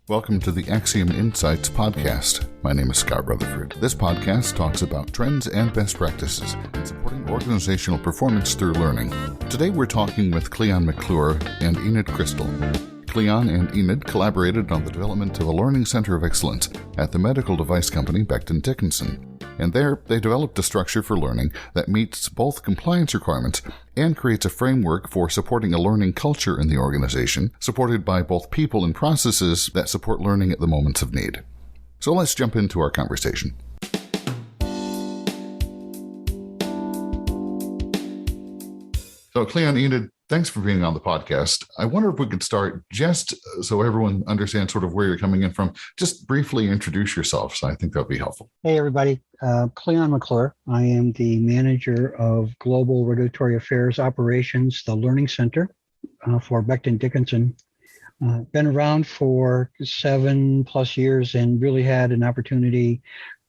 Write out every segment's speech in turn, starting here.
Welcome to the Axiom Insights podcast. My name is Scott Rutherford. This podcast talks about trends and best practices in supporting organizational performance through learning. Today we're talking with Cleon McClure and Enid Crystal. Cleon and Enid collaborated on the development of a learning center of excellence at the medical device company Becton Dickinson. And there, they developed a structure for learning that meets both compliance requirements and creates a framework for supporting a learning culture in the organization, supported by both people and processes that support learning at the moments of need. So let's jump into our conversation. So Cleon, Enid, thanks for being on the podcast. I wonder if we could start just so everyone understands sort of where you're coming in from. Just briefly introduce yourself. So I think that would be helpful. Hey, everybody. Cleon McClure. I am the manager of Global Regulatory Affairs Operations, the Learning Center for Becton Dickinson. Been around for 7+ years and really had an opportunity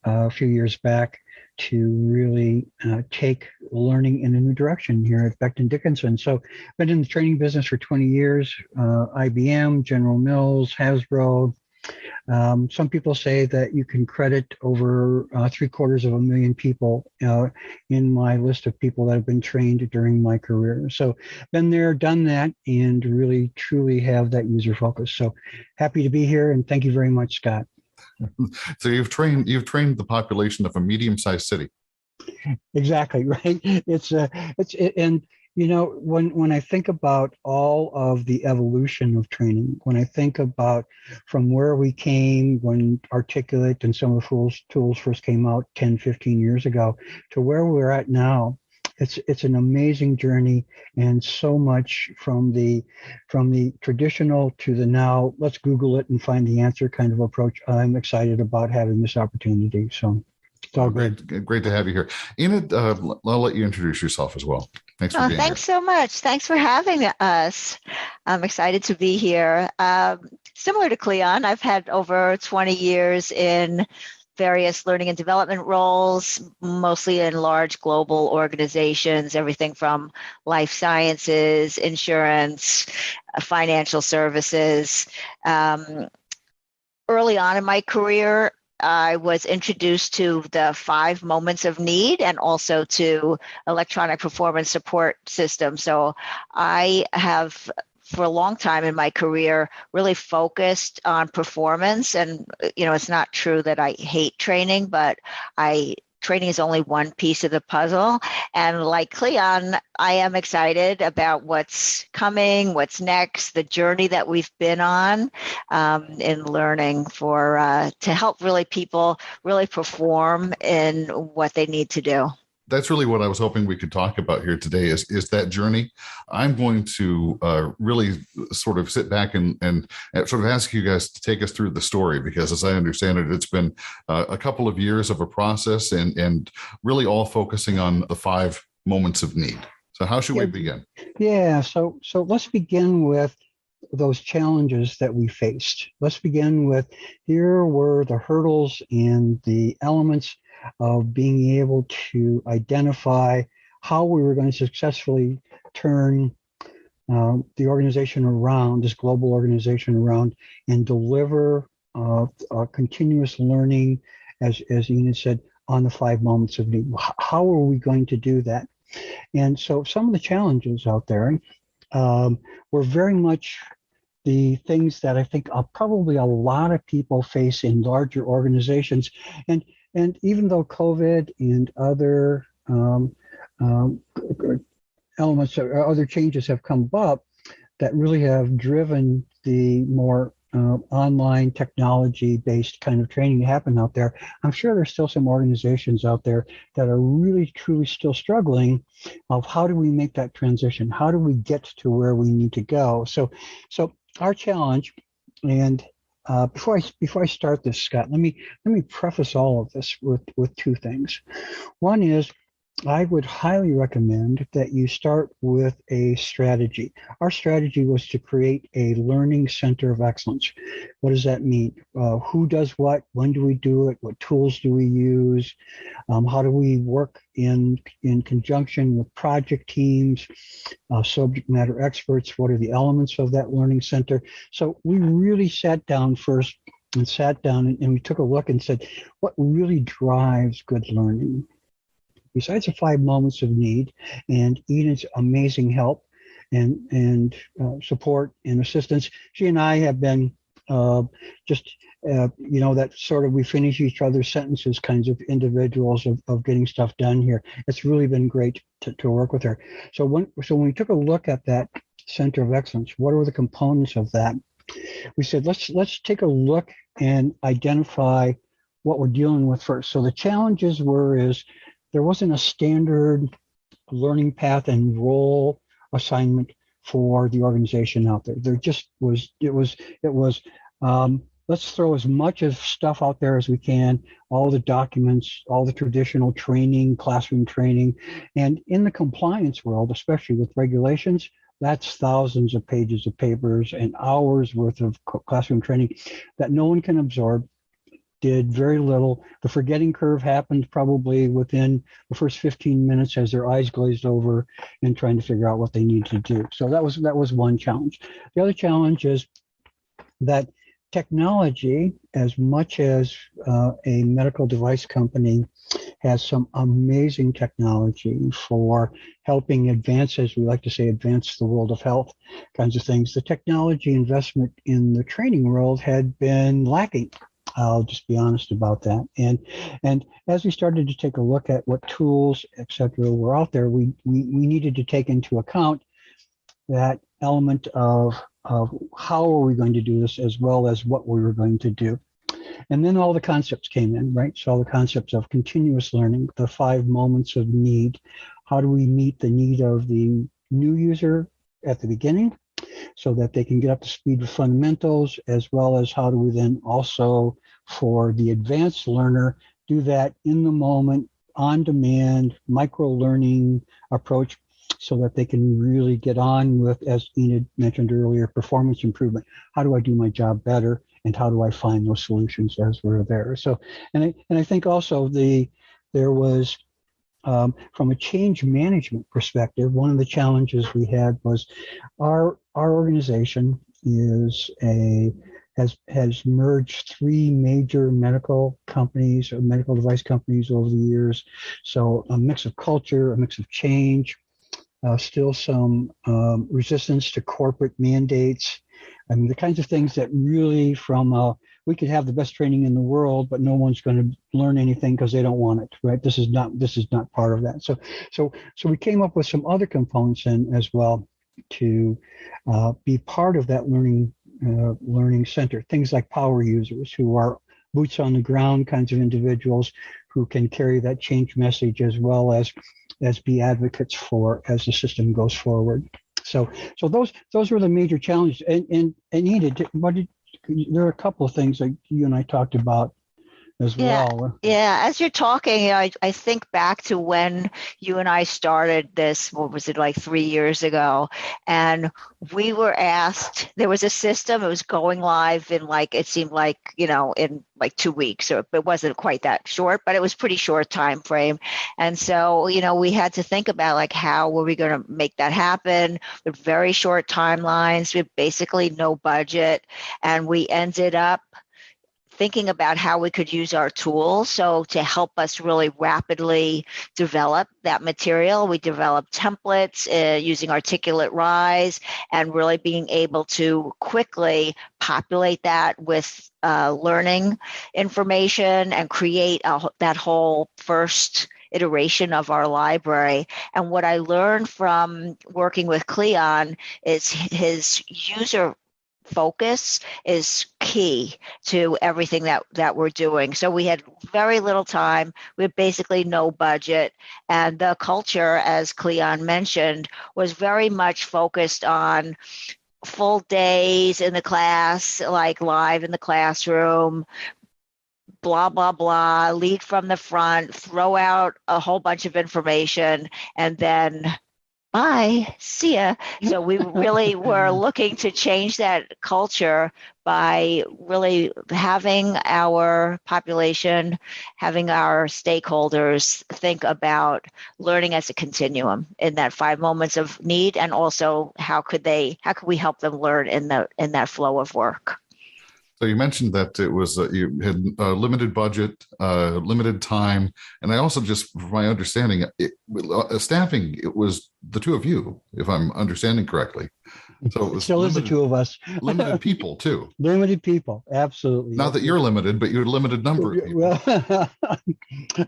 a few years back to really take learning in a new direction here at Becton Dickinson. So been in the training business for 20 years, IBM, General Mills, Hasbro. Some people say that you can credit over 750,000 people in my list of people that have been trained during my career. So been there, done that, and really, truly have that user focus. So happy to be here, and thank you very much, Scott. So you've trained the population of a medium-sized city. Exactly, right. And you know, when I think about all of the evolution of training, when I think about from where we came when Articulate and some of the tools first came out 10, 15 years ago to where we're at now, it's an amazing journey, and so much from the traditional to the now, let's Google it and find the answer kind of approach. I'm excited about having this opportunity. So it's all great to have you here. Enid, I'll let you introduce yourself as well. Thanks for being here. Thanks so much. Thanks for having us. I'm excited to be here. Similar to Cleon, I've had over 20 years in various learning and development roles, mostly in large global organizations, everything from life sciences, insurance, financial services. Early on in my career, I was introduced to the 5 moments of need and also to electronic performance support systems. So I have, for a long time in my career, really focused on performance. And, you know, it's not true that I hate training, but training is only one piece of the puzzle. And like Cleon, I am excited about what's coming, what's next, the journey that we've been on in learning to help people really perform in what they need to do. That's really what I was hoping we could talk about here today is that journey. I'm going to really sort of sit back and sort of ask you guys to take us through the story, because as I understand it, it's been a couple of years of a process and really all focusing on the 5 moments of need. So how should we begin? Yeah, so let's begin with those challenges that we faced. Let's begin with, here were the hurdles and the elements of being able to identify how we were going to successfully turn the organization around, this global organization around, and deliver continuous learning, as Enid said, on the 5 moments of need. How are we going to do that? And so some of the challenges out there were very much the things that I think probably a lot of people face in larger organizations. And even though COVID and other elements or other changes have come up that really have driven the more online technology-based kind of training to happen out there, I'm sure there's still some organizations out there that are really, truly still struggling of how do we make that transition? How do we get to where we need to go? So our challenge, and before I start this, Scott, let me preface all of this with 2 things. One is I would highly recommend that you start with a strategy. Our strategy was to create a learning center of excellence. What does that mean? Who does what? When do we do it? What tools do we use? How do we work in conjunction with project teams, subject matter experts? What are the elements of that learning center? So we really sat down first and we took a look and said, what really drives good learning? Besides the 5 moments of need and Enid's amazing help and support and assistance, she and I have been just that sort of we finish each other's sentences kinds of individuals of getting stuff done here. It's really been great to work with her. So when we took a look at that center of excellence, what are the components of that? We said let's take a look and identify what we're dealing with first. So the challenges is there wasn't a standard learning path and role assignment for the organization out there. There just was. It was. Let's throw as much of stuff out there as we can, all the documents, all the traditional training, classroom training, and in the compliance world, especially with regulations, that's thousands of pages of papers and hours worth of classroom training that no one can absorb. Did very little. The forgetting curve happened probably within the first 15 minutes as their eyes glazed over and trying to figure out what they need to do. So that was one challenge. The other challenge is that technology, as much as a medical device company has some amazing technology for helping advance, as we like to say, advance the world of health kinds of things, the technology investment in the training world had been lacking. I'll just be honest about that. And as we started to take a look at what tools, et cetera, were out there, we needed to take into account that element of how are we going to do this as well as what we were going to do. And then all the concepts came in, right? So all the concepts of continuous learning, the 5 moments of need. How do we meet the need of the new user at the beginning so that they can get up to speed with fundamentals, as well as how do we then also, for the advanced learner, do that in the moment, on demand, micro learning approach so that they can really get on with, as Enid mentioned earlier, performance improvement. How do I do my job better? And how do I find those solutions as we're there? So, and I think also there was, from a change management perspective, one of the challenges we had was our organization has merged 3 major medical companies or medical device companies over the years. So a mix of culture, a mix of change, still some resistance to corporate mandates. I mean, the kinds of things that really we could have the best training in the world, but no one's going to learn anything because they don't want it, right? This is not part of that. So we came up with some other components in as well to be part of that learning center. Things like power users who are boots on the ground kinds of individuals who can carry that change message as well as be advocates for as the system goes forward. So those were the major challenges. And Enid, there are a couple of things that you and I talked about as well. Yeah. As you're talking, I think back to when you and I started this, what was it, like 3 years ago? And we were asked, there was a system, it was going live in it seemed like, in 2 weeks, or it wasn't quite that short, but it was pretty short time frame. And so, we had to think about how were we going to make that happen with very short timelines, with basically no budget. And we ended up thinking about how we could use our tools. So to help us really rapidly develop that material, we developed templates using Articulate Rise and really being able to quickly populate that with learning information and create that whole first iteration of our library. And what I learned from working with Cleon is his user focus is key to everything that we're doing. So we had very little time. We had basically no budget. And the culture, as Cleon mentioned, was very much focused on full days in the class, like live in the classroom, blah, blah, blah, lead from the front, throw out a whole bunch of information, and then bye, see ya. So we really were looking to change that culture by really having our population, having our stakeholders think about learning as a continuum in that 5 moments of need, and also how could we help them learn in that flow of work. So you mentioned that it was you had a limited budget, limited time, and I also just, from my understanding, staffing. It was the two of you, if I'm understanding correctly. So it was still is the two of us. Limited people too. Limited people, absolutely. Not that you're limited, but you're a limited number of people. Well,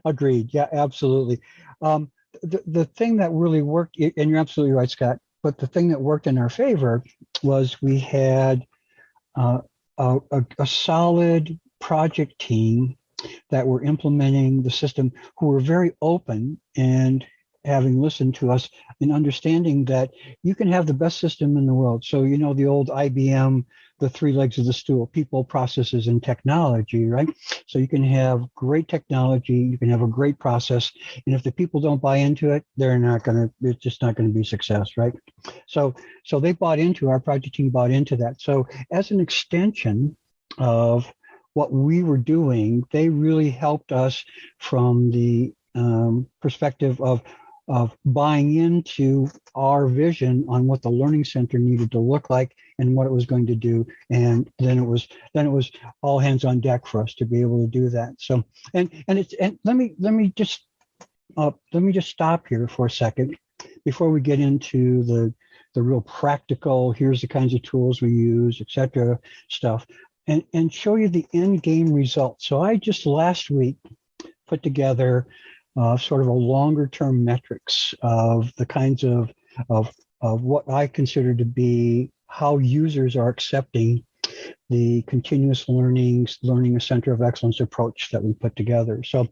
agreed. Yeah, absolutely. The thing that really worked, and you're absolutely right, Scott. But the thing that worked in our favor was we had a solid project team that were implementing the system, who were very open and having listened to us and understanding that you can have the best system in the world. So, the old IBM, the three legs of the stool: people, processes, and technology, right? So you can have great technology, you can have a great process, and if the people don't buy into it, it's just not going to be success, right? So they bought into, our project team bought into that. So as an extension of what we were doing, they really helped us from the perspective of buying into our vision on what the learning center needed to look like and what it was going to do. And then it was all hands on deck for us to be able to do that. So, and let me just stop here for a second before we get into the real practical, here's the kinds of tools we use, etc. stuff, and show you the end game results. So I just last week put together sort of a longer term metrics of the kinds of what I consider to be how users are accepting the continuous learning a center of excellence approach that we put together. So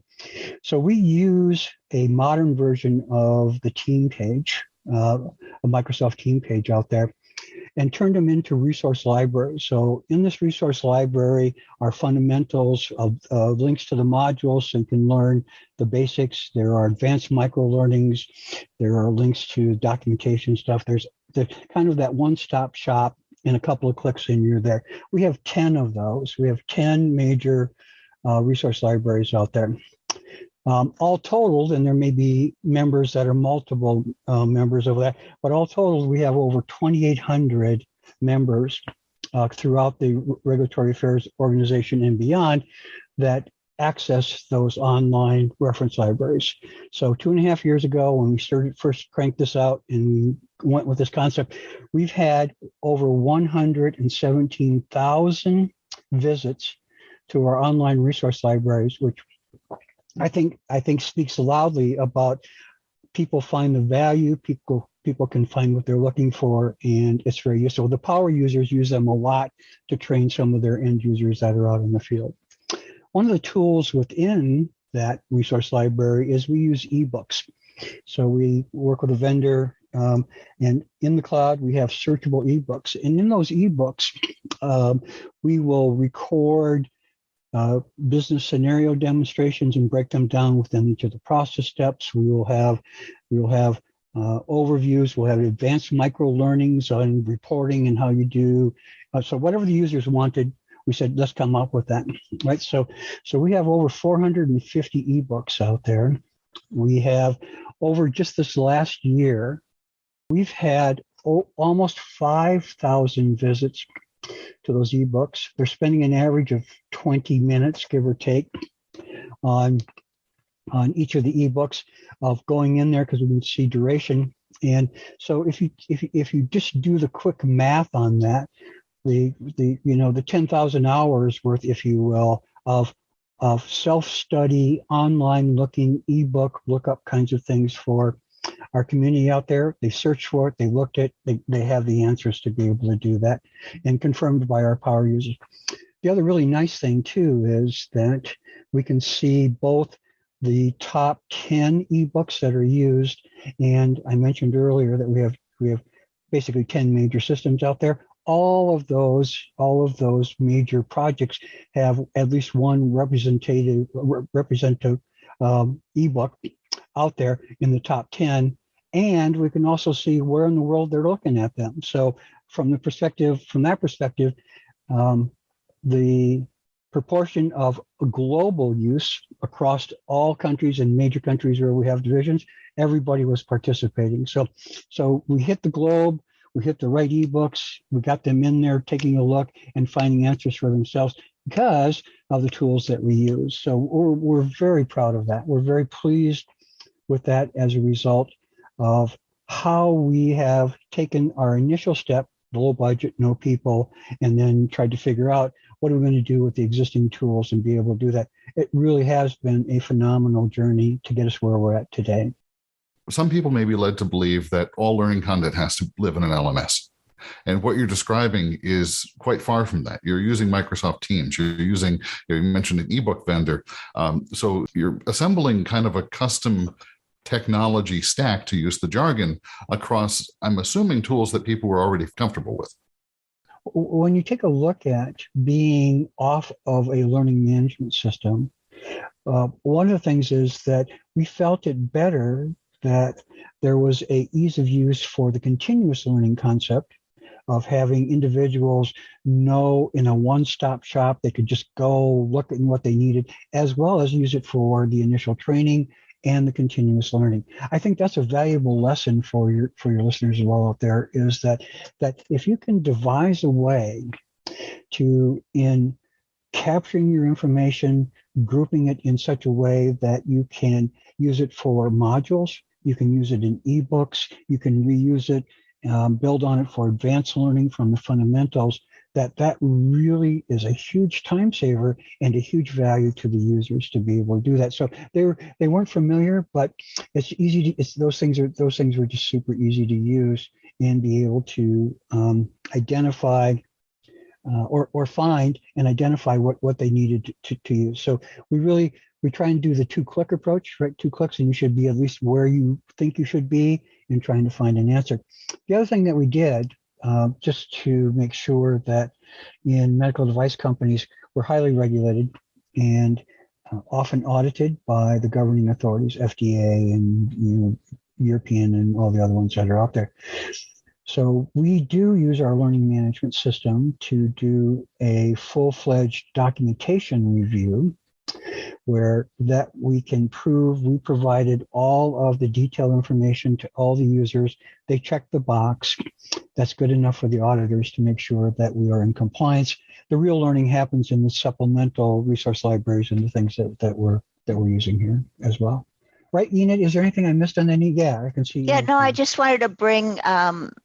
we use a modern version of the team page, a Microsoft team page out there, and turned them into resource libraries. So in this resource library are fundamentals of links to the modules, so you can learn the basics. There are advanced micro learnings. There are links to documentation stuff. There's kind of that one-stop shop, and a couple of clicks and you're there. We have 10 of those. We have 10 major resource libraries out there. All totaled, and there may be members that are multiple members of that, but all totaled, we have over 2,800 members throughout the Regulatory Affairs Organization and beyond that access those online reference libraries. So 2.5 years ago, when we first cranked this out and we went with this concept, we've had over 117,000 visits to our online resource libraries, which I think speaks loudly about people find the value, people can find what they're looking for, and it's very useful. The power users use them a lot to train some of their end users that are out in the field. One of the tools within that resource library is we use ebooks. So we work with a vendor, and in the cloud we have searchable ebooks, and in those ebooks we will record business scenario demonstrations and break them down within each of the process steps. We will have overviews. We'll have advanced micro learnings on reporting and how you do. So whatever the users wanted, we said, let's come up with that, right? So we have over 450 ebooks out there. We have, over just this last year, we've had almost 5,000 visits to those ebooks. They're spending an average of 20 minutes, give or take, on each of the ebooks, of going in there, because we can see duration. And so if you just do the quick math on that, the 10,000 hours worth, if you will, of self-study, online looking, ebook lookup kinds of things for our community out there. They searched for it, they looked at it, they have the answers to be able to do that, and confirmed by our power users. The other really nice thing too is that we can see both the top 10 ebooks that are used, and I mentioned earlier that we have basically 10 major systems out there. All of those major projects have at least one representative ebook out there in the top 10. And we can also see where in the world they're looking at them. So from that perspective, the proportion of global use across all countries and major countries where we have divisions, everybody was participating. So we hit the globe, we hit the right ebooks, we got them in there taking a look and finding answers for themselves because of the tools that we use. So we're very proud of that. We're very pleased with that as a result of how we have taken our initial step, low budget, no people, and then tried to figure out what are we going to do with the existing tools and be able to do that. It really has been a phenomenal journey to get us where we're at today. Some people may be led to believe that all learning content has to live in an LMS. And what you're describing is quite far from that. You're using Microsoft Teams. You mentioned an ebook vendor. So you're assembling kind of a custom technology stack, to use the jargon, across, I'm assuming, tools that people were already comfortable with. When you take a look at being off of a learning management system, one of the things is that we felt it better that there was a ease of use for the continuous learning concept of having individuals know in a one-stop shop they could just go look at what they needed, as well as use it for the initial training and the continuous learning. I think that's a valuable lesson for your listeners as well out there, is that if you can devise a way to, in capturing your information, grouping it in such a way that you can use it for modules, you can use it in ebooks, you can reuse it, build on it for advanced learning from the fundamentals, that really is a huge time saver and a huge value to the users to be able to do that. So they weren't familiar, but it's easy to, those things were just super easy to use and be able to identify or find and identify what they needed to use. So we try and do the 2-click approach, right? 2 clicks and you should be at least where you think you should be in trying to find an answer. The other thing that we did, just to make sure that in medical device companies, we're highly regulated and often audited by the governing authorities, FDA and European and all the other ones that are out there. So we do use our learning management system to do a full-fledged documentation review, where that we can prove we provided all of the detailed information to all the users. They check the box. That's good enough for the auditors to make sure that we are in compliance. The real learning happens in the supplemental resource libraries and the things that we're using here as well. Right, Enid, is there anything I missed on any? Yeah, I can see. Yeah, no, I just wanted to bring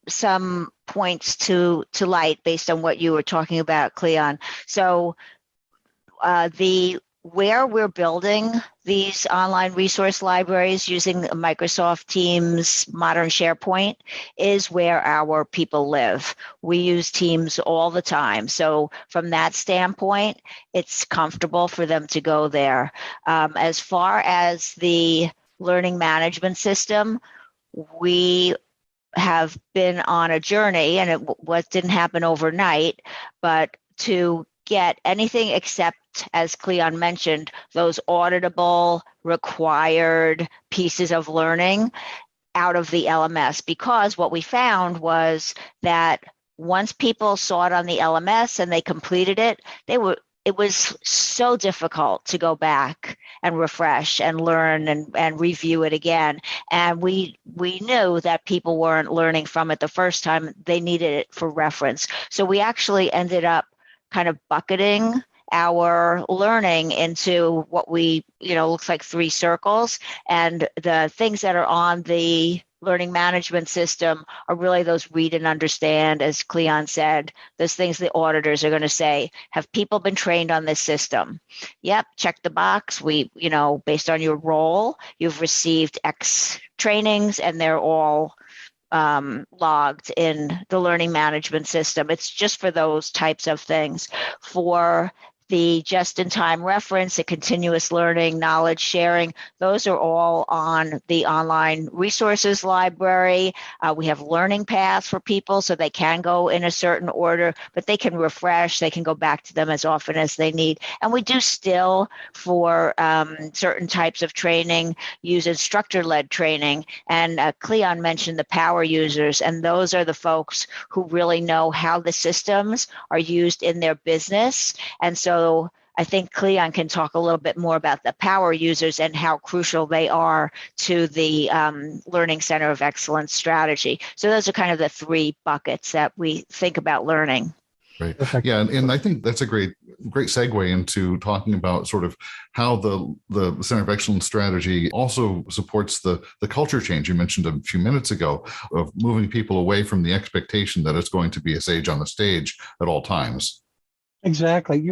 some points to light based on what you were talking about, Cleon. So where we're building these online resource libraries using Microsoft Teams, modern SharePoint, is where our people live. We use Teams all the time. So from that standpoint, it's comfortable for them to go there. As far as the learning management system, we have been on a journey, and it didn't happen overnight, but to get anything except, as Cleon mentioned, those auditable, required pieces of learning out of the LMS, because what we found was that once people saw it on the LMS and they completed it, it was so difficult to go back and refresh and learn and review it again. And we knew that people weren't learning from it the first time. They needed it for reference. So we actually ended up kind of bucketing our learning into what looks like 3 circles. And the things that are on the learning management system are really those read and understand, as Cleon said, those things the auditors are going to say, have people been trained on this system? Yep, check the box. Based on your role, you've received X trainings and they're all logged in the learning management system. It's just for those types of things. For the just-in-time reference, the continuous learning, knowledge sharing, those are all on the online resources library. We have learning paths for people so they can go in a certain order, but they can refresh, they can go back to them as often as they need. And we do still, for certain types of training, use instructor-led training. And Cleon mentioned the power users, and those are the folks who really know how the systems are used in their business. And so I think Cleon can talk a little bit more about the power users and how crucial they are to the Learning Center of Excellence strategy. So those are kind of the three buckets that we think about learning. Right. Yeah, and I think that's a great segue into talking about sort of how the Center of Excellence strategy also supports the culture change you mentioned a few minutes ago of moving people away from the expectation that it's going to be a sage on the stage at all times. Exactly.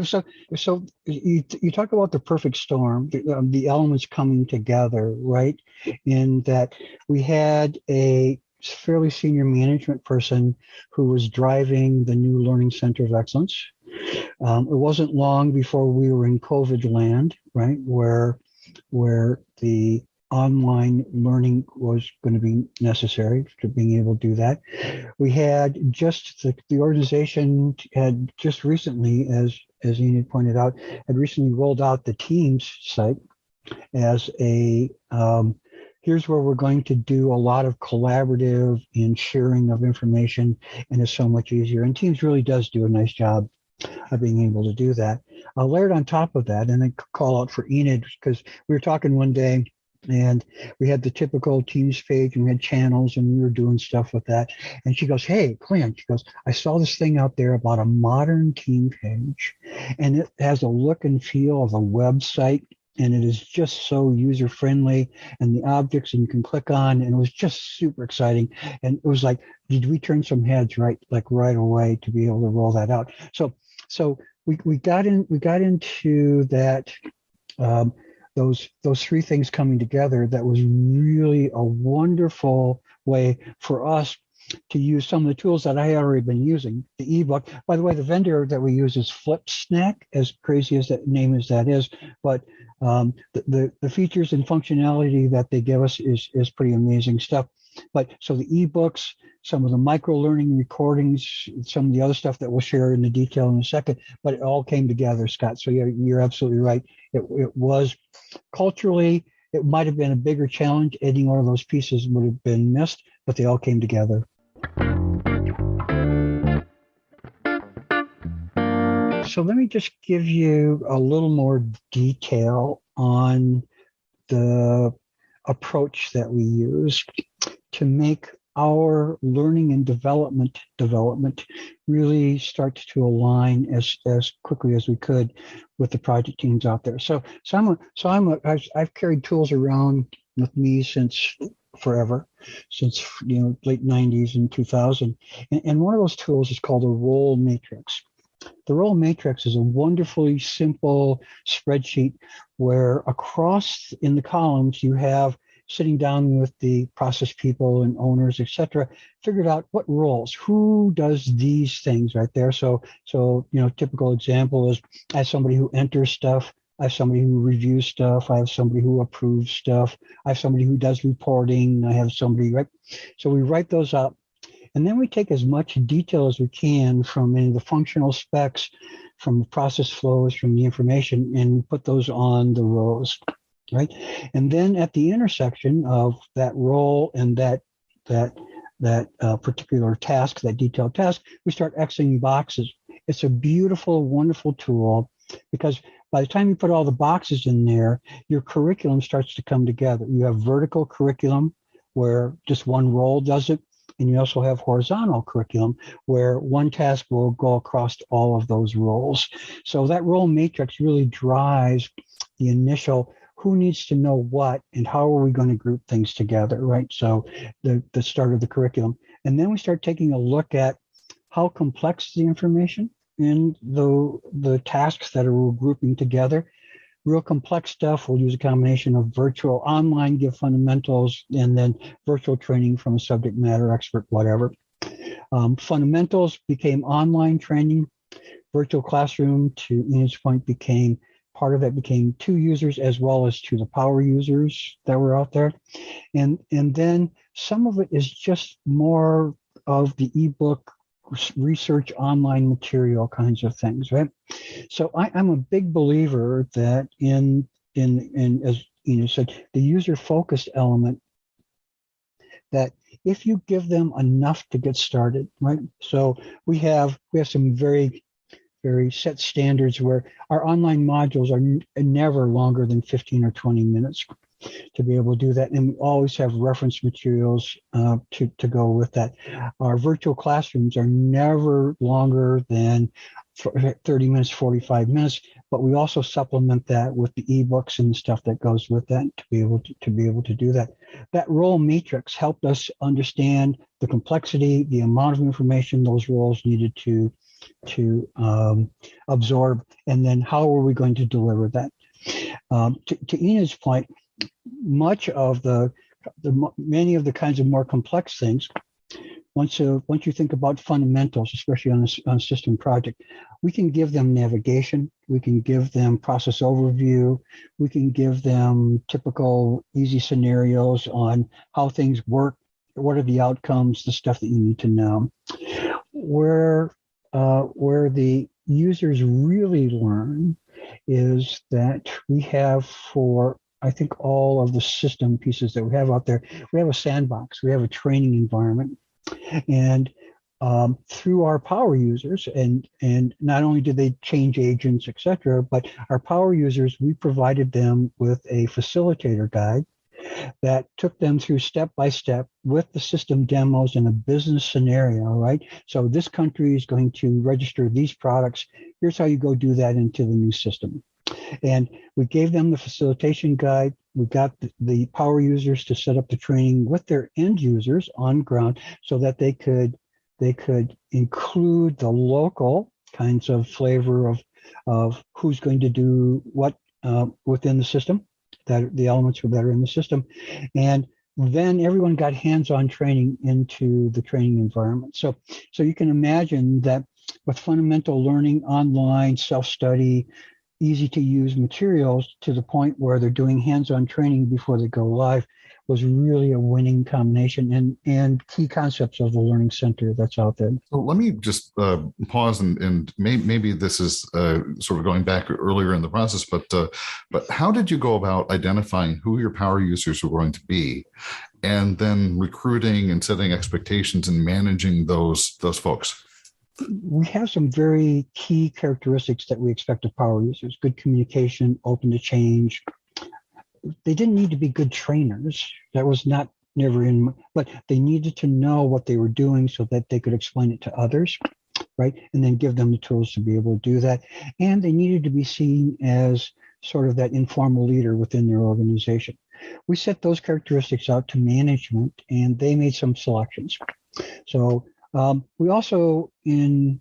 So you talk about the perfect storm, the elements coming together, right? In that we had a fairly senior management person who was driving the new Learning Center of Excellence. It wasn't long before we were in COVID land, right, where the online learning was going to be necessary to being able to do that. We had just the organization had just recently, as Enid pointed out, had recently rolled out the Teams site as a here's where we're going to do a lot of collaborative and sharing of information, and it's so much easier. And Teams really does do a nice job of being able to do that. Layered on top of that, and then call out for Enid, because we were talking one day, and we had the typical Teams page, and we had channels, and we were doing stuff with that. And she goes, "Hey, Cleon," she goes, "I saw this thing out there about a modern team page, and it has a look and feel of a website, and it is just so user-friendly, and the objects, and you can click on, and it was just super exciting." And it was like, did we turn some heads right away to be able to roll that out? So we got into that. Those three things coming together, that was really a wonderful way for us to use some of the tools that I had already been using. The ebook, by the way, the vendor that we use is FlipSnack, as crazy as that name as that is, but the features and functionality that they give us is pretty amazing stuff. But so the ebooks, some of the micro learning recordings, some of the other stuff that we'll share in the detail in a second, but it all came together, Scott. So you're absolutely right. It was culturally, it might have been a bigger challenge. Any one of those pieces would have been missed, but they all came together. So let me just give you a little more detail on the approach that we use to make our learning and development really start to align as quickly as we could with the project teams out there. I've carried tools around with me since forever, since late 90s and 2000, and one of those tools is called a role matrix. The role matrix is a wonderfully simple spreadsheet where across in the columns you have, sitting down with the process people and owners, etc., figured out what roles, who does these things right there. So typical example is I have somebody who enters stuff, I have somebody who reviews stuff, I have somebody who approves stuff, I have somebody who does reporting, I have somebody, right? So we write those up, and then we take as much detail as we can from any of the functional specs, from the process flows, from the information, and put those on the rows. Right, and then at the intersection of that role and that particular task, that detailed task, we start Xing boxes. It's a beautiful, wonderful tool, because by the time you put all the boxes in there, your curriculum starts to come together. You have vertical curriculum where just one role does it, and you also have horizontal curriculum where one task will go across all of those roles. So that role matrix really drives the initial who needs to know what and how are we going to group things together, right? So the start of the curriculum. And then we start taking a look at how complex the information and the tasks that are grouping together. Real complex stuff, we'll use a combination of virtual, online, give fundamentals, and then virtual training from a subject matter expert, whatever. Fundamentals became online training. Virtual classroom, to Enid's point, became part of that became 2 users as well as to the power users that were out there. And then some of it is just more of the ebook research online material kinds of things, right? So I'm a big believer that in as Enid said, the user focused element, that if you give them enough to get started, right? So we have some very set standards where our online modules are never longer than 15 or 20 minutes to be able to do that. And we always have reference materials to go with that. Our virtual classrooms are never longer than 30 minutes, 45 minutes, but we also supplement that with the ebooks and stuff that goes with that to be able to do that. That role matrix helped us understand the complexity, the amount of information those roles needed to absorb, and then how are we going to deliver that. To Enid's point, much of many of the kinds of more complex things, once you think about fundamentals, especially on a system project, we can give them navigation, we can give them process overview, we can give them typical easy scenarios on how things work, what are the outcomes, the stuff that you need to know. Where the users really learn is that we have, for I think all of the system pieces that we have out there, we have a sandbox, we have a training environment, and through our power users, and not only did they change agents, etc., but our power users, we provided them with a facilitator guide that took them through step by step with the system demos in a business scenario, right? So this country is going to register these products. Here's how you go do that into the new system. And we gave them the facilitation guide. We got the power users to set up the training with their end users on ground so that they could include the local kinds of flavor of who's going to do what within the system, that the elements that are in the system. And then everyone got hands-on training into the training environment. So you can imagine that with fundamental learning, online, self-study, easy to use materials to the point where they're doing hands-on training before they go live was really a winning combination and key concepts of the learning center that's out there. So let me just pause and maybe this is sort of going back earlier in the process, but how did you go about identifying who your power users were going to be, and then recruiting and setting expectations and managing those folks? We have some very key characteristics that we expect of power users: good communication, open to change. They didn't need to be good trainers. That was never in, but they needed to know what they were doing so that they could explain it to others, right? And then give them the tools to be able to do that. And they needed to be seen as sort of that informal leader within their organization. We set those characteristics out to management, and they made some selections. So we also, in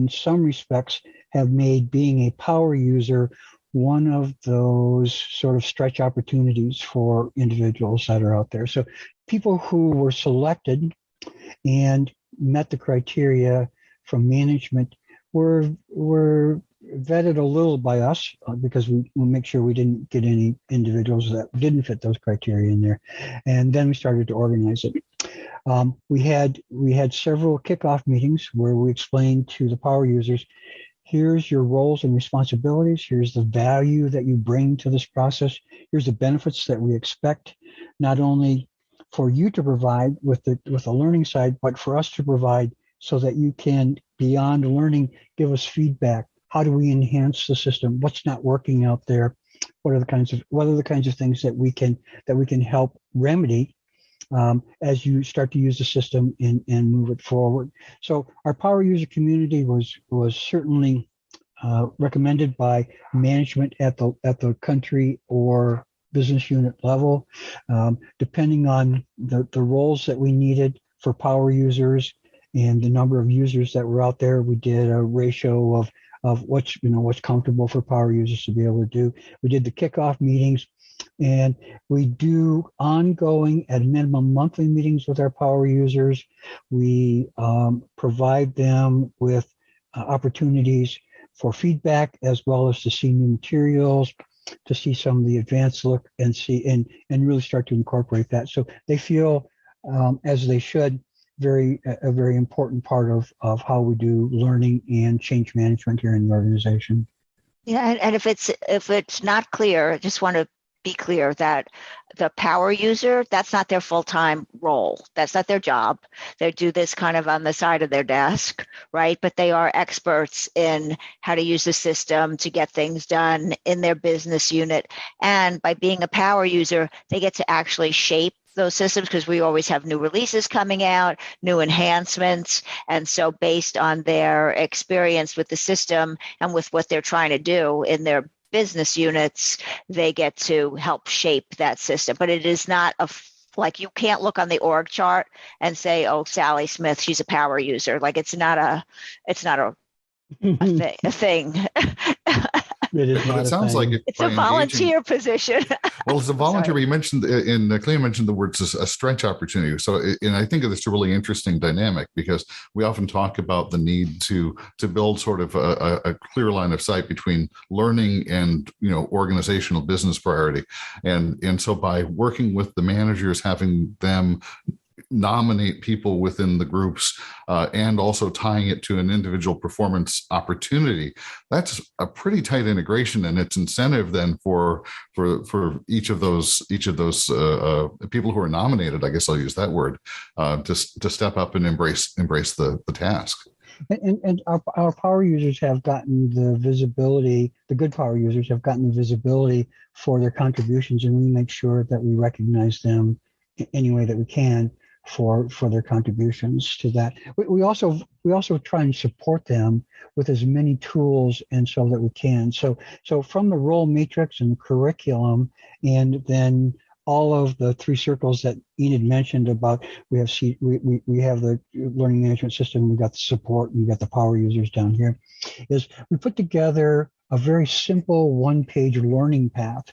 some respects, have made being a power user one of those sort of stretch opportunities for individuals that are out there. So people who were selected and met the criteria from management were vetted a little by us because we make sure we didn't get any individuals that didn't fit those criteria in there. And then we started to organize it. We had several kickoff meetings where we explained to the power users, here's your roles and responsibilities. Here's the value that you bring to this process. Here's the benefits that we expect, not only for you to provide with the learning side, but for us to provide so that you can, beyond learning, give us feedback. How do we enhance the system? What's not working out there? What are the kinds of things that we can help remedy as you start to use the system and move it forward? So our power user community was certainly recommended by management at the country or business unit level, depending on the roles that we needed for power users and the number of users that were out there. We did a ratio of what's comfortable for power users to be able to do. We did the kickoff meetings. And we do ongoing, at minimum, monthly meetings with our power users. We provide them with opportunities for feedback, as well as to see new materials, to see some of the advanced look and see and really start to incorporate that. So they feel, as they should, a very important part of how we do learning and change management here in the organization. Yeah, and if it's not clear, I just want to be clear that the power user, that's not their full-time role. That's not their job. They do this kind of on the side of their desk, right? But they are experts in how to use the system to get things done in their business unit. And by being a power user, they get to actually shape those systems, because we always have new releases coming out, new enhancements. And so based on their experience with the system and with what they're trying to do in their business units, they get to help shape that system. But it is not like, you can't look on the org chart and say, oh, Sally Smith, she's a power user. Like, it's not a thing. It is but it sounds like it's a volunteer position. Well, it's a volunteer, but you mentioned Cleon mentioned the words a stretch opportunity. So, and I think it's a really interesting dynamic, because we often talk about the need to build sort of a clear line of sight between learning and, organizational business priority. And so by working with the managers, having them nominate people within the groups, and also tying it to an individual performance opportunity, that's a pretty tight integration, and it's incentive then for each of those people who are nominated, I guess I'll use that word, to step up and embrace the task. And our power users have gotten the visibility. The good power users have gotten the visibility for their contributions, and we make sure that we recognize them in any way that we can for their contributions to that. We also try and support them with as many tools and so that we can. So from the role matrix and the curriculum, and then all of the three circles that Enid mentioned about, we have the learning management system, we got the support, and we got the power users down here, is we put together a very simple one-page learning path.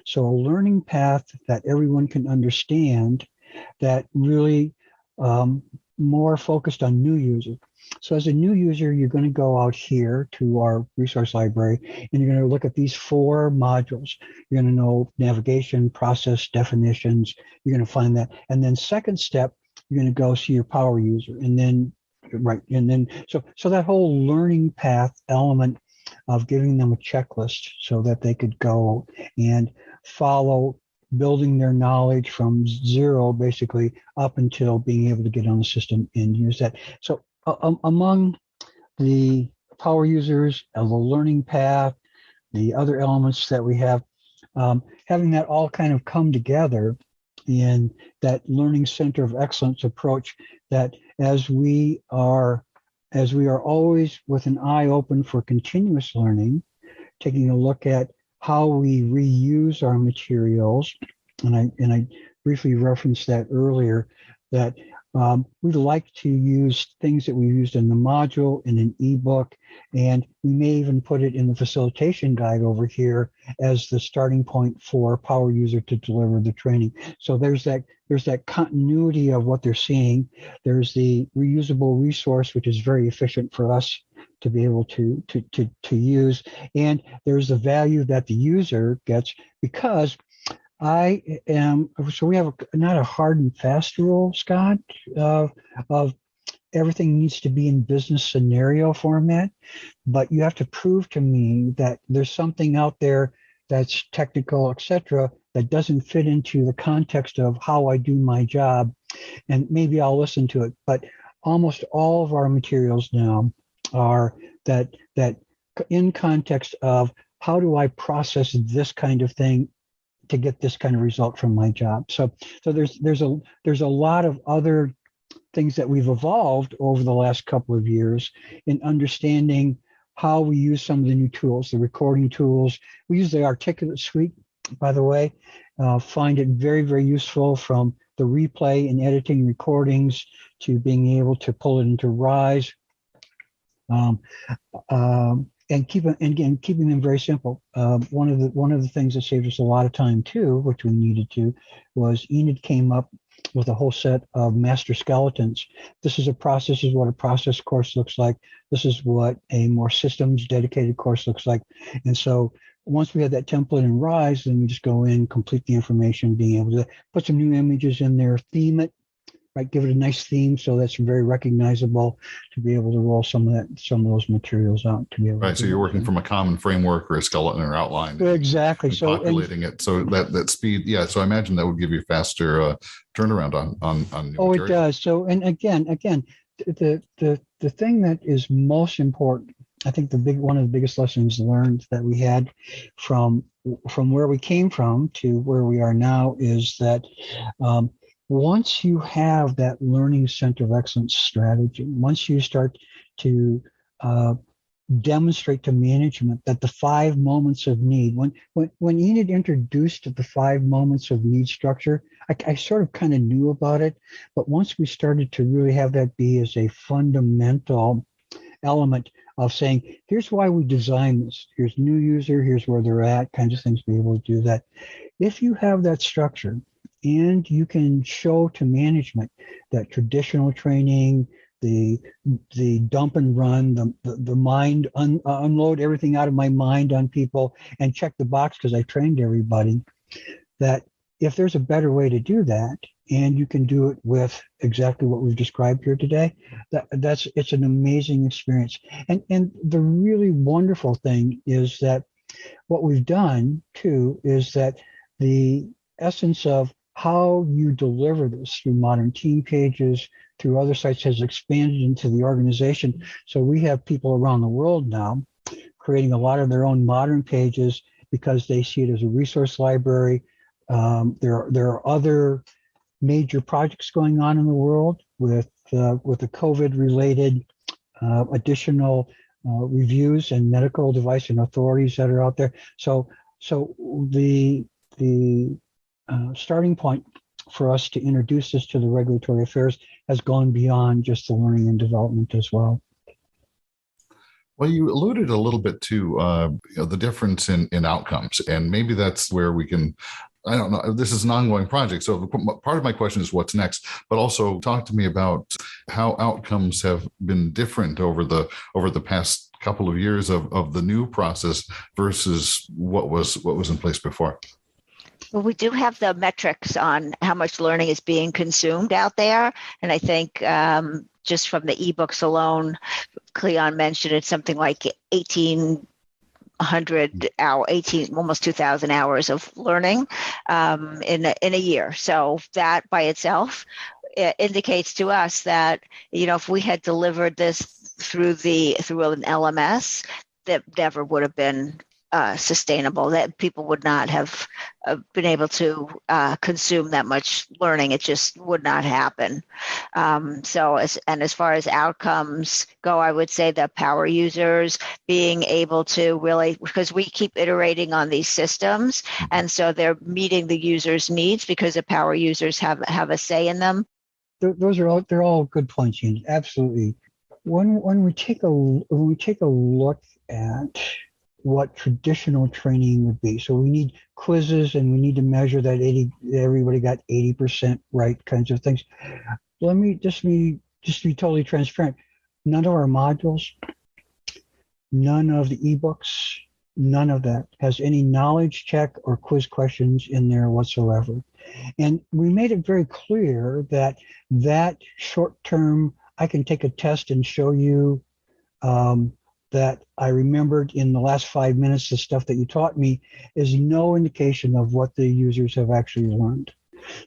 So a learning path that everyone can understand, that really more focused on new users. So as a new user, you're going to go out here to our resource library, and you're going to look at these 4 modules. You're going to know navigation, process, definitions. You're going to find that. And then second step, you're going to go see your power user. And then, so that whole learning path element of giving them a checklist so that they could go and follow, building their knowledge from zero, basically, up until being able to get on the system and use that. So among the power users, the learning path, the other elements that we have, having that all kind of come together in that learning center of excellence approach, that as we are always with an eye open for continuous learning, taking a look at how we reuse our materials, and I briefly referenced that earlier, that we like to use things that we used in the module, in an ebook, and we may even put it in the facilitation guide over here as the starting point for a power user to deliver the training. So there's that continuity of what they're seeing. There's the reusable resource, which is very efficient for us to be able to use, and there's the value that the user gets, because so we have not a hard and fast rule, Scott, of everything needs to be in business scenario format, but you have to prove to me that there's something out there that's technical, etc., that doesn't fit into the context of how I do my job, and maybe I'll listen to it. But almost all of our materials now are that in context of how do I process this kind of thing to get this kind of result from my job. So there's a lot of other things that we've evolved over the last couple of years in understanding how we use some of the new tools, the recording tools. We use the Articulate Suite, by the way. Find it very, very useful, from the replay and editing recordings to being able to pull it into Rise. And keeping them very simple. One of the things that saved us a lot of time too, which we needed to, was Enid came up with a whole set of master skeletons. This is what a process course looks like. This is what a more systems dedicated course looks like. And so once we have that template in Rise, then we just go in, complete the information, being able to put some new images in there, theme it, right? Give it a nice theme so that's very recognizable, to be able to roll some of those materials out to be able. Right. So you're working from a common framework or a skeleton or outline. Exactly. And populating it so that speed. Yeah. So I imagine that would give you faster turnaround on new material. It does. So, and again, the thing that is most important, I think one of the biggest lessons learned that we had from where we came from to where we are now is that once you have that learning center of excellence strategy, once you start to demonstrate to management that the 5 moments of need, when Enid introduced the 5 moments of need structure, I sort of kind of knew about it, but once we started to really have that be as a fundamental element of saying, here's why we designed this, here's new user, here's where they're at, kinds of things, be able to do that. If you have that structure and you can show to management that traditional training, the dump and run, the mind, unload everything out of my mind on people and check the box because I trained everybody, that if there's a better way to do that, and you can do it with exactly what we've described here today, it's an amazing experience. And the really wonderful thing is that what we've done too is that the essence of how you deliver this through modern team pages, through other sites, has expanded into the organization. So we have people around the world now creating a lot of their own modern pages because they see it as a resource library. There are other major projects going on in the world with the COVID-related additional reviews and medical device and authorities that are out there. So the starting point for us to introduce this to the regulatory affairs has gone beyond just the learning and development as well. Well, you alluded a little bit to the difference in outcomes, and maybe that's where we can, I don't know, this is an ongoing project. So part of my question is what's next, but also talk to me about how outcomes have been different over the past couple of years of the new process versus what was in place before. Well, we do have the metrics on how much learning is being consumed out there. And I think just from the ebooks alone, Cleon mentioned it's something like 1,800 almost 2,000 hours of learning in a year. So that by itself indicates to us that, if we had delivered this through an LMS, that never would have been sustainable, that people would not have been able to consume that much learning. It just would not happen. As far as outcomes go, I would say the power users being able to really, because we keep iterating on these systems, and so they're meeting the users' needs because the power users have a say in them. They're all good points, Enid. Absolutely. When we take a look at what traditional training would be. So we need quizzes and we need to measure that everybody got 80% right kinds of things. Let me just be totally transparent. None of our modules, none of the ebooks, none of that has any knowledge check or quiz questions in there whatsoever. And we made it very clear that short term, I can take a test and show you that I remembered in the last 5 minutes, the stuff that you taught me, is no indication of what the users have actually learned.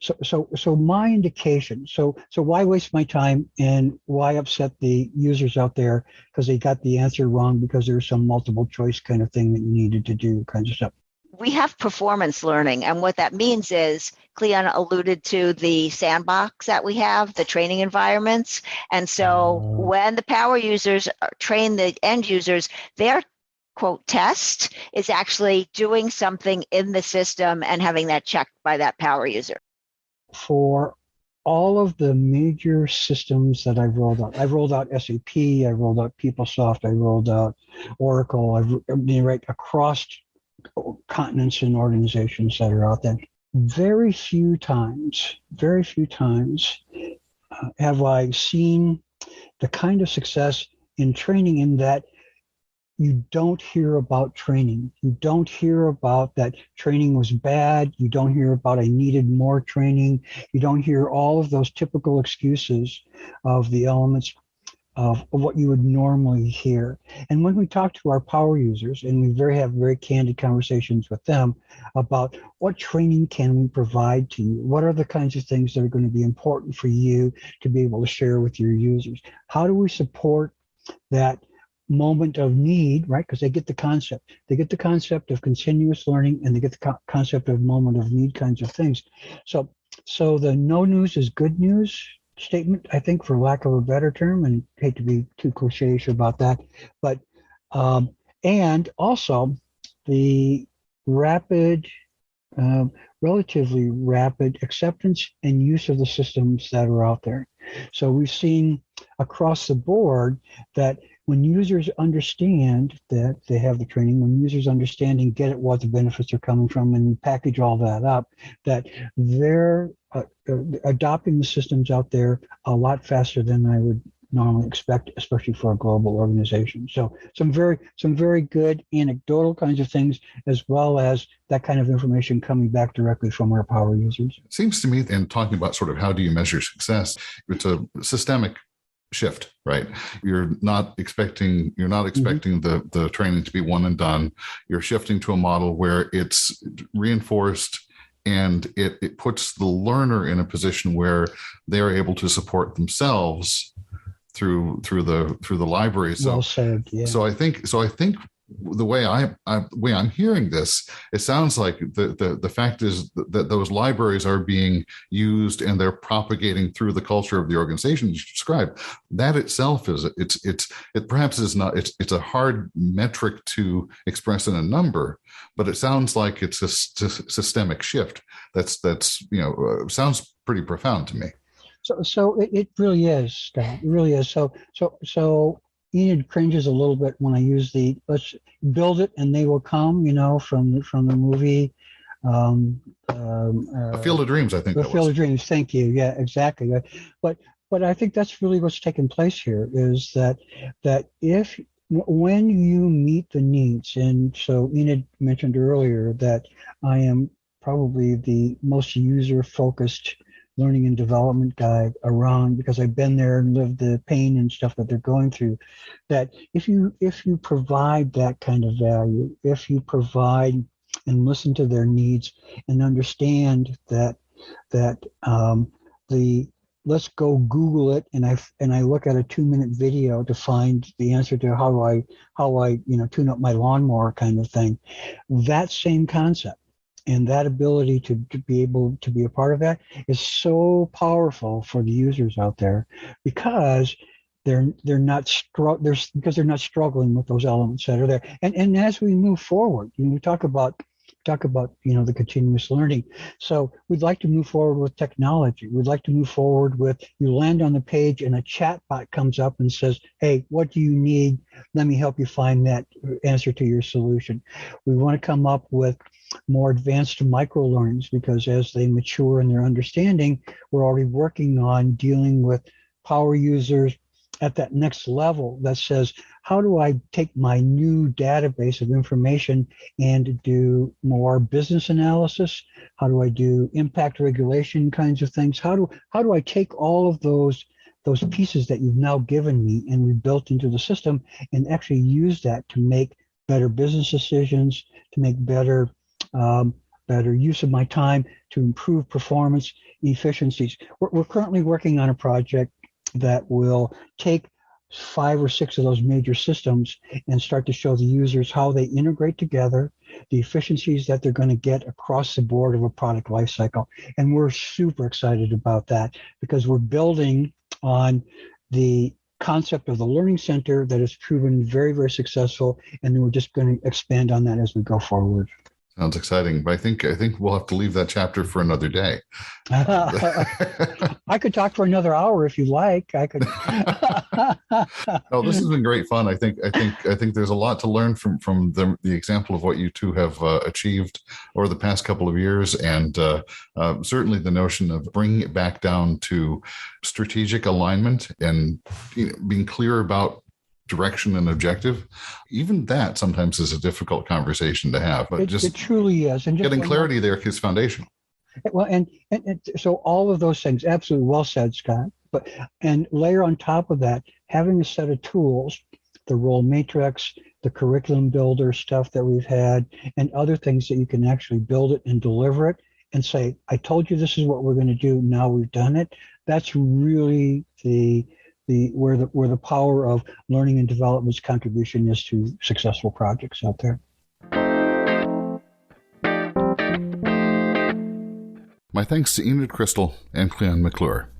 So my indication, so why waste my time and why upset the users out there because they got the answer wrong because there's some multiple choice kind of thing that you needed to do kinds of stuff. We have performance learning, and what that means is Cleon alluded to the sandbox that we have, the training environments. And so when the power users train the end users, their quote test is actually doing something in the system and having that checked by that power user. For all of the major systems that I've rolled out SAP, I rolled out PeopleSoft, I rolled out Oracle, right across continents and organizations that are out there. very few times have I seen the kind of success in training in that you don't hear about training. You don't hear about that training was bad. You don't hear about I needed more training. You don't hear all of those typical excuses of the elements of what you would normally hear. And when we talk to our power users, and we have very candid conversations with them about what training can we provide to you, what are the kinds of things that are going to be important for you to be able to share with your users, how do we support that moment of need, right? Because they get the concept. They get the concept of continuous learning, and they get the concept of moment of need kinds of things. So the no news is good news statement, I think, for lack of a better term, and I hate to be too cliche about that, but and also the rapid, relatively rapid acceptance and use of the systems that are out there. So we've seen across the board that when users understand that they have the training, when users understand and get at what the benefits are coming from and package all that up, that they're adopting the systems out there a lot faster than I would normally expect, especially for a global organization. So some very good anecdotal kinds of things, as well as that kind of information coming back directly from our power users. It seems to me, in talking about sort of how do you measure success, it's a systemic shift, right? You're not expecting the training to be one and done. You're shifting to a model where it's reinforced, and it puts the learner in a position where they're able to support themselves through the library. So, well said, yeah. So I think the way I'm hearing this, it sounds like the fact is that those libraries are being used and they're propagating through the culture of the organization you described. That itself is it's a hard metric to express in a number, but it sounds like it's a systemic shift. That's sounds pretty profound to me. So it really is, Scott. It really is. So Enid cringes a little bit when I use the "let's build it and they will come," from the movie. A Field of Dreams, I think. The Field of Dreams. Thank you. Yeah, exactly. But I think that's really what's taking place here is that when you meet the needs, and so Enid mentioned earlier that I am probably the most user-focused learning and development guide around, because I've been there and lived the pain and stuff that they're going through, that if you provide that kind of value, if you provide and listen to their needs and understand that the let's go Google it and I look at a 2-minute video to find the answer to how I tune up my lawnmower kind of thing, that same concept and that ability to be able to be a part of that is so powerful for the users out there, because they're not struggling with those elements that are there. And as we move forward, we talk about the continuous learning. So we'd like to move forward with technology. We'd like to move forward with, you land on the page and a chat bot comes up and says, "Hey, what do you need? Let me help you find that answer to your solution." We want to come up with more advanced micro learnings, because as they mature in their understanding, we're already working on dealing with power users at that next level that says, how do I take my new database of information and do more business analysis? How do I do impact regulation kinds of things? How do I take all of those pieces that you've now given me and we built into the system and actually use that to make better business decisions, to make better use of my time, to improve performance efficiencies. We're currently working on a project that will take 5 or 6 of those major systems and start to show the users how they integrate together, the efficiencies that they're going to get across the board of a product lifecycle. And we're super excited about that, because we're building on the concept of the Learning Center that has proven very, very successful, and then we're just going to expand on that as we go forward. Sounds exciting, but I think we'll have to leave that chapter for another day. I could talk for another hour if you like. I could. No, this has been great fun. I think there's a lot to learn from the example of what you two have achieved over the past couple of years, and certainly the notion of bringing it back down to strategic alignment and being clear about direction and objective. Even that sometimes is a difficult conversation to have, but it truly is. And just getting clarity there is foundational. Well, and so all of those things, absolutely well said, Scott. And layer on top of that, having a set of tools, the role matrix, the curriculum builder stuff that we've had, and other things that you can actually build it and deliver it and say, I told you this is what we're going to do. Now we've done it. That's really where the power of learning and development's contribution is to successful projects out there. My thanks to Enid Crystal and Cleon McClure.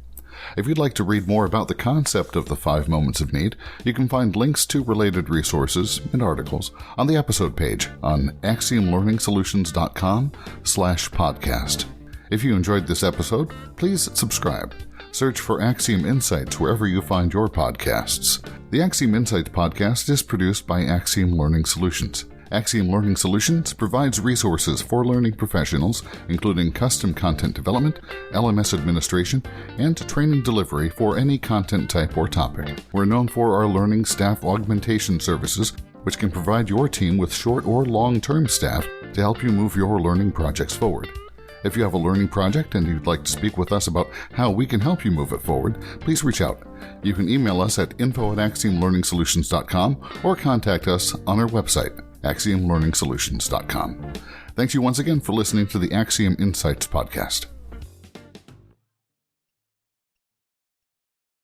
If you'd like to read more about the concept of the 5 moments of need, you can find links to related resources and articles on the episode page on axiomlearningsolutions.com/podcast. If you enjoyed this episode, please subscribe. Search for Axiom Insights wherever you find your podcasts. The Axiom Insights podcast is produced by Axiom Learning Solutions. Axiom Learning Solutions provides resources for learning professionals, including custom content development, LMS administration, and training delivery for any content type or topic. We're known for our learning staff augmentation services, which can provide your team with short or long-term staff to help you move your learning projects forward. If you have a learning project and you'd like to speak with us about how we can help you move it forward, please reach out. You can email us at info@axiomlearningsolutions.com or contact us on our website, axiomlearningsolutions.com. Thanks you once again for listening to the Axiom Insights podcast.